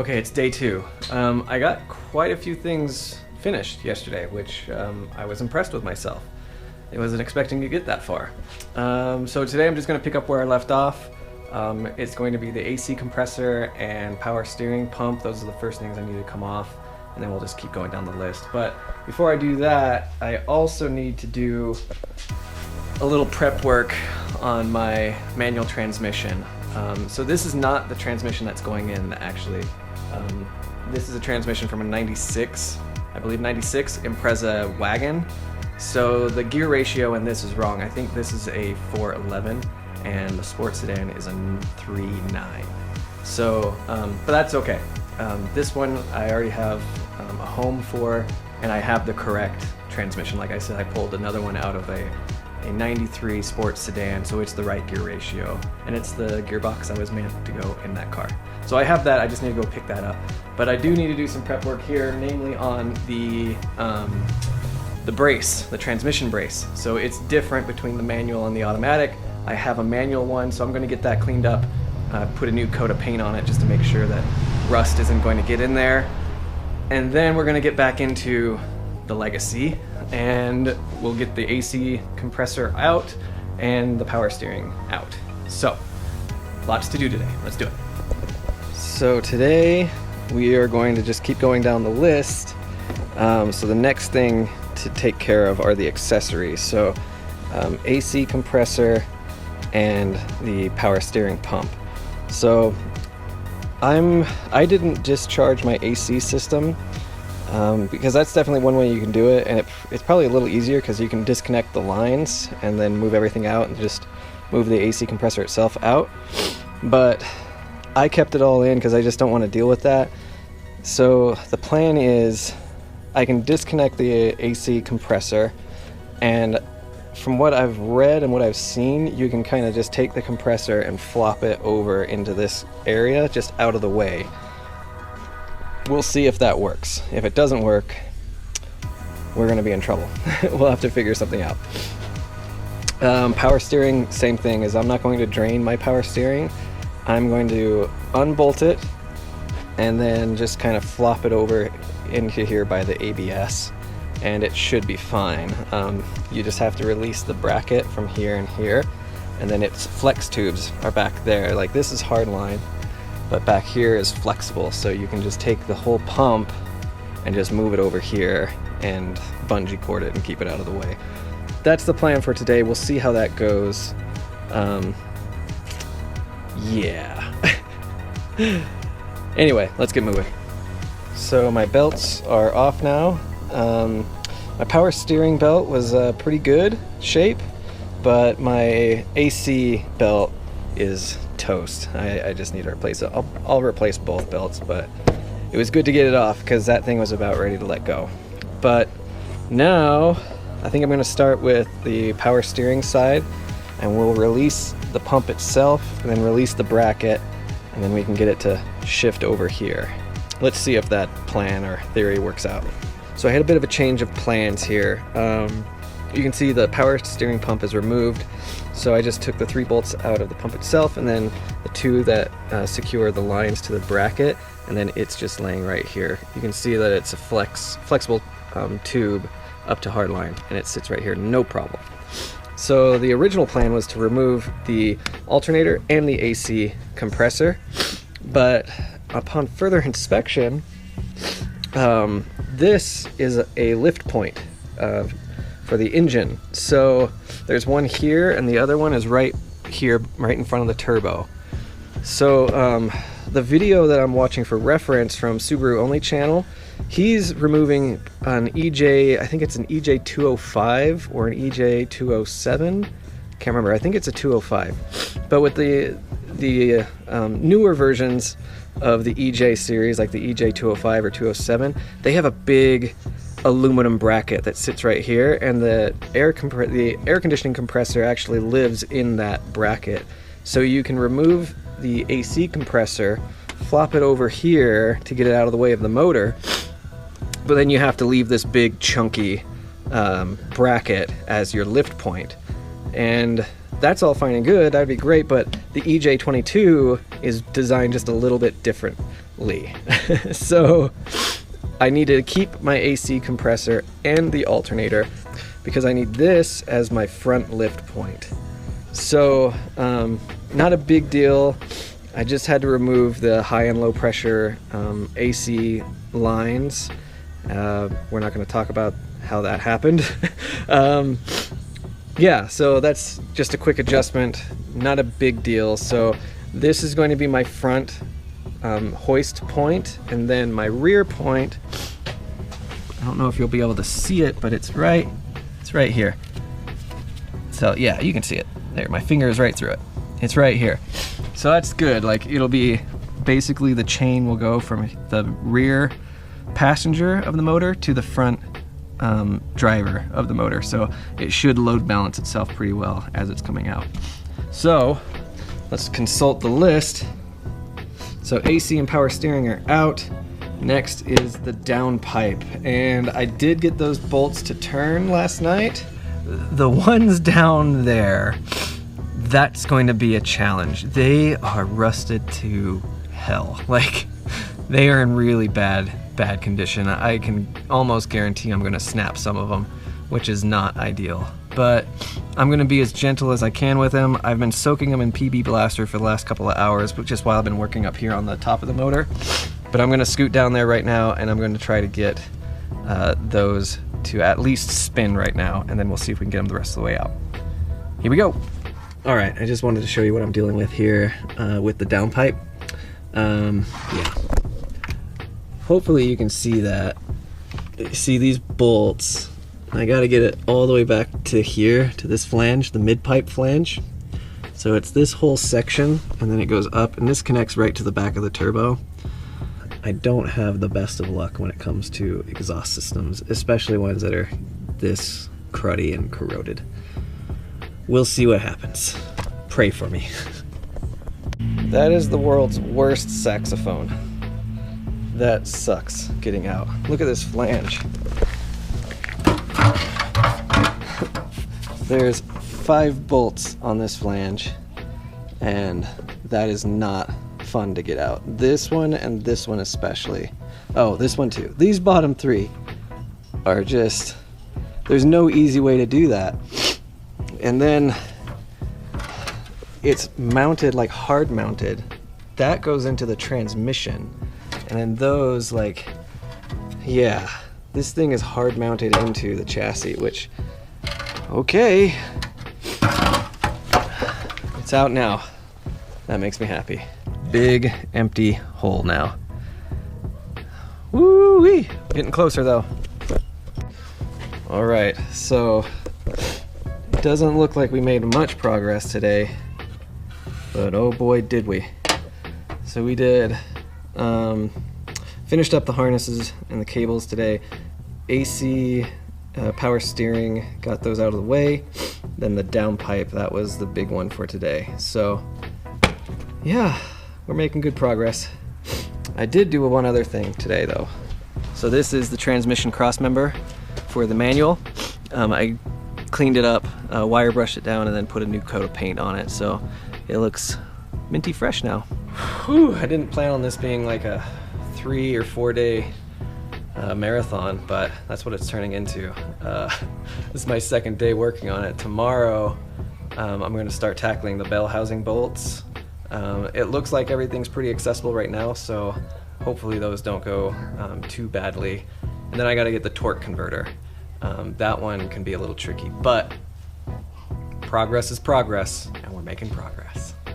Okay, it's day 2. I got quite a few things finished yesterday, which I was impressed with myself. I wasn't expecting to get that far. So today I'm just going to pick up where I left off. It's going to be the AC compressor and power steering pump. Those are the first things I need to come off, and then we'll just keep going down the list. But before I do that, I also need to do a little prep work on my manual transmission. So this is not the transmission that's going in, actually. This is a transmission from a 96, I believe 96 Impreza wagon. So the gear ratio in this is wrong. I think this is a 411 and the Sport Sedan is a 3.9. So, but that's okay. This one I already have a home for, and I have the correct transmission. Like I said, I pulled another one out of a 93 Sport Sedan, so it's the right gear ratio, and it's the gearbox I was meant to go in that car. So I have that, I just need to go pick that up. But I do need to do some prep work here, namely on the brace, the transmission brace. So it's different between the manual and the automatic. I have a manual one, so I'm going to get that cleaned up, put a new coat of paint on it just to make sure that rust isn't going to get in there. And then we're going to get back into the Legacy, and we'll get the AC compressor out and the power steering out. So, lots to do today. Let's do it. So today we are going to just keep going down the list. So the next thing to take care of are the accessories. So AC compressor and the power steering pump. So I didn't discharge my AC system because that's definitely one way you can do it, and it's probably a little easier because you can disconnect the lines and then move everything out and just move the AC compressor itself out. But I kept it all in because I just don't want to deal with that. So the plan is I can disconnect the AC compressor, and from what I've read and what I've seen, you can kind of just take the compressor and flop it over into this area just out of the way. We'll see if that works. If it doesn't work, we're going to be in trouble. We'll have to figure something out. Power steering, same thing, is I'm not going to drain my power steering. I'm going to unbolt it and then just kind of flop it over into here by the ABS, and it should be fine. You just have to release the bracket from here and here, and then its flex tubes are back there. Like, this is hardline, but back here is flexible, so you can just take the whole pump and just move it over here and bungee cord it and keep it out of the way. That's the plan for today. We'll see how that goes. Yeah. Anyway, let's get moving. So my belts are off now. My power steering belt was pretty good shape, but my AC belt is toast. I just need to replace it. I'll replace both belts, but it was good to get it off because that thing was about ready to let go. But now I think I'm going to start with the power steering side, and we'll release the pump itself and then release the bracket, and then we can get it to shift over here. Let's see if that plan or theory works out. So I had a bit of a change of plans here. You can see the power steering pump is removed, so I just took the 3 bolts out of the pump itself and then the 2 that secure the lines to the bracket, and then it's just laying right here. You can see that it's a flexible tube up to hardline, and it sits right here, no problem. So the original plan was to remove the alternator and the AC compressor, but upon further inspection, this is a lift point for the engine. So there's one here, and the other one is right here, right in front of the turbo. So the video that I'm watching for reference from Subaru Only channel, he's removing an EJ, I think it's an EJ 205 or an EJ 207. Can't remember. I think it's a 205. But with the newer versions of the EJ series, like the EJ 205 or 207, they have a big aluminum bracket that sits right here, and the air conditioning compressor actually lives in that bracket. So you can remove the AC compressor, flop it over here to get it out of the way of the motor, but then you have to leave this big chunky bracket as your lift point. And that's all fine and good, that'd be great, but the EJ22 is designed just a little bit different. differently. So I need to keep my AC compressor and the alternator because I need this as my front lift point. So not a big deal. I just had to remove the high and low pressure AC lines. We're not going to talk about how that happened. Yeah, so that's just a quick adjustment, not a big deal. So this is going to be my front hoist point, and then my rear point, I don't know if you'll be able to see it, but it's right here. So yeah, you can see it. There, my finger is right through it. It's right here. So that's good. Like, it'll be basically the chain will go from the rear passenger of the motor to the front driver of the motor. So it should load balance itself pretty well as it's coming out. So let's consult the list. So AC and power steering are out. Next is the downpipe, and I did get those bolts to turn last night. The ones down there, that's going to be a challenge. They are rusted to hell. Like, they are in really bad condition. I can almost guarantee I'm going to snap some of them, which is not ideal. But I'm going to be as gentle as I can with them. I've been soaking them in PB Blaster for the last couple of hours, but just while I've been working up here on the top of the motor. But I'm going to scoot down there right now, and I'm going to try to get those to at least spin right now, and then we'll see if we can get them the rest of the way out. Here we go. All right, I just wanted to show you what I'm dealing with here with the downpipe. Yeah. Hopefully you can see that. See these bolts? I got to get it all the way back to here, to this flange, the mid-pipe flange. So it's this whole section, and then it goes up, and this connects right to the back of the turbo. I don't have the best of luck when it comes to exhaust systems, especially ones that are this cruddy and corroded. We'll see what happens. Pray for me. That is the world's worst saxophone. That sucks getting out. Look at this flange. There's 5 bolts on this flange, and that is not fun to get out. This one and this one especially. Oh, this one too. These bottom 3 are just, there's no easy way to do that. And then it's mounted, like hard mounted. That goes into the transmission. And then those, like, yeah, this thing is hard mounted into the chassis, which, okay. It's out now. That makes me happy. Big empty hole now. Woo-wee! Getting closer though. All right, so it doesn't look like we made much progress today, but oh boy did we. So we did, finished up the harnesses and the cables today. AC, power steering, got those out of the way. Then the downpipe, that was the big one for today. So yeah, we're making good progress. I did do one other thing today though. So this is the transmission crossmember for the manual. I cleaned it up, wire brushed it down, and then put a new coat of paint on it. So it looks minty fresh now. Whew, I didn't plan on this being like a 3 or 4 day marathon, but that's what it's turning into. This is my second day working on it. Tomorrow I'm going to start tackling the bell housing bolts. It looks like everything's pretty accessible right now, so hopefully those don't go too badly. And then I got to get the torque converter. That one can be a little tricky, but progress is progress, and we're making progress.